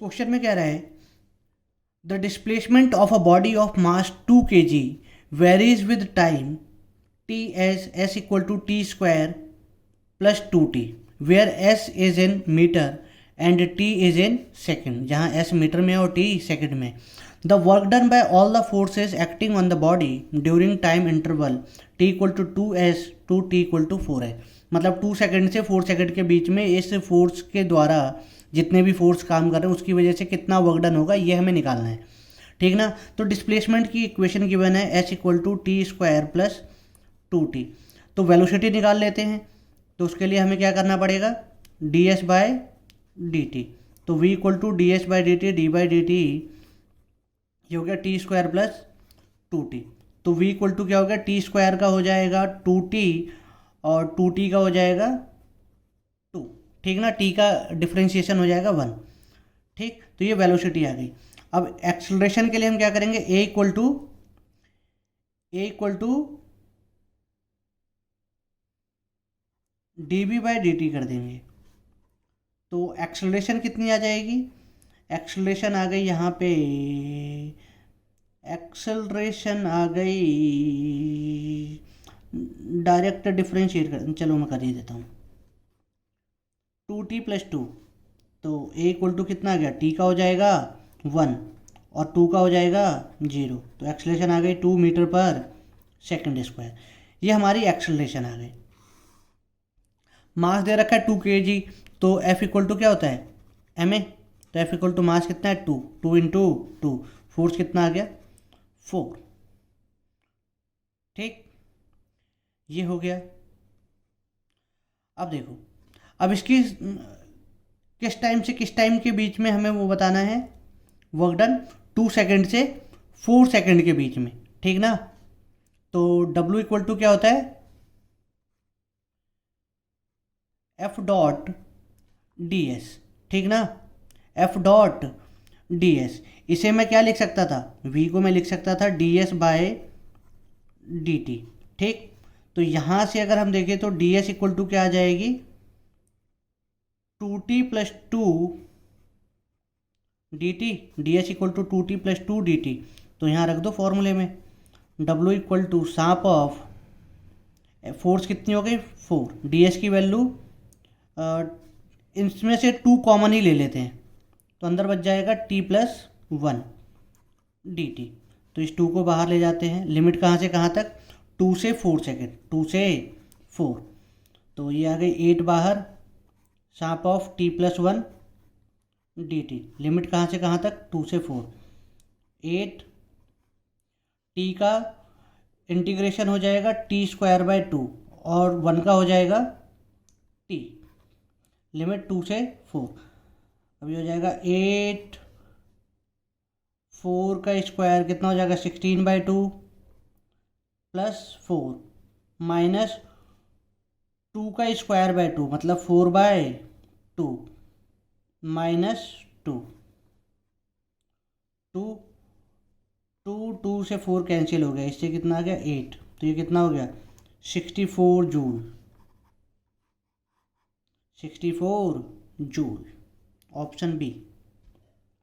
Question में कह रहा है the displacement of a body of mass 2 kg varies with time t s s equal to t square plus 2t where s is in metre and t is in second, जहाँ s metre में और t second में। The work done by all the forces acting on the body during time interval t equal to 2s to t equal to 4 है। मतलब 2 second से 4 second के बीच में इस फोर्स के द्वारा जितने भी फोर्स काम कर रहे हैं उसकी वजह से कितना वर्क डन होगा ये हमें निकालना है, ठीक ना। तो डिस्प्लेसमेंट की इक्वेशन गिवन है s equal to t square plus 2t। तो वेलोसिटी निकाल लेते हैं। तो उसके लिए हमें क्या करना पड़ेगा, d s by d t. तो v equal to d s by d t d by d t ये हो गया टी स्क्वायर प्लस 2t। तो v इक्वल टू क्या हो गया, टी स्क्वायर का हो जाएगा 2t और 2t का हो जाएगा 2, ठीक ना। t का डिफ्रेंशिएशन हो जाएगा 1, ठीक। तो ये वेलोसिटी आ गई। अब एक्सेलरेशन के लिए हम क्या करेंगे, a equal to d b by d t कर देंगे। तो एक्सेलरेशन कितनी आ जाएगी, एक्सेलरेशन आ गई यहाँ पे, एक्सेलरेशन आ गई, डायरेक्ट डिफरेंशिएट कर, चलो मैं कर ही देता हूँ, 2t प्लस 2। तो a इक्वल टू कितना आ गया, t का हो जाएगा 1 और 2 का हो जाएगा 0। तो एक्सेलरेशन आ गई 2 मीटर पर सेकेंड स्क्वायर। ये हमारी एक्सेलरेशन आ गई। मास दे रखा है 2 kg, तो F इक्वल टू क्या होता है, ma। तो F इक्वल टू मास कितना है 2 इंटू 2, फोर्स कितना आ गया 4, ठीक। ये हो गया। अब देखो, अब इसकी किस टाइम से किस टाइम के बीच में हमें वो बताना है, वर्क डन 2 सेकेंड से 4 सेकेंड के बीच में, ठीक ना। तो W इक्वल टू क्या होता है, F डॉट डी एस, ठीक ना, F डॉट डी एस। इसे मैं क्या लिख सकता था, V को मैं लिख सकता था d s by d t, ठीक। तो यहाँ से अगर हम देखें तो डी एस इक्वल टू क्या आ जाएगी, 2t plus 2 d t, d s equal to 2t plus 2 d t. तो यहाँ रख दो फॉर्मूले में, W equal to sum of force कितनी हो गई 4, डी एस की वैल्यू इसमें से 2 कॉमन ही ले लेते हैं, तो अंदर बच जाएगा t प्लस 1 डी टी। तो इस 2 को बाहर ले जाते हैं, लिमिट कहाँ से कहाँ तक, 2 से 4 सेकेंड, 2 से 4। तो ये आ गई 8 बाहर, sum of t plus 1 d t, limit कहाँ से कहाँ तक 2 से 4, 8 t का इंटीग्रेशन हो जाएगा t स्क्वायर बाय 2 और 1 का हो जाएगा t, लिमिट 2 से 4। अभी हो जाएगा 8, 4 का स्क्वायर कितना हो जाएगा 16 बाई 2 प्लस 4 माइनस 2 का स्क्वायर बाय 2 मतलब 4 बाय 2 माइनस 2, 2 से 4 कैंसिल हो गया, इससे कितना आ गया 8। तो ये कितना हो गया 64 जूल, 64 जूल, ऑप्शन बी।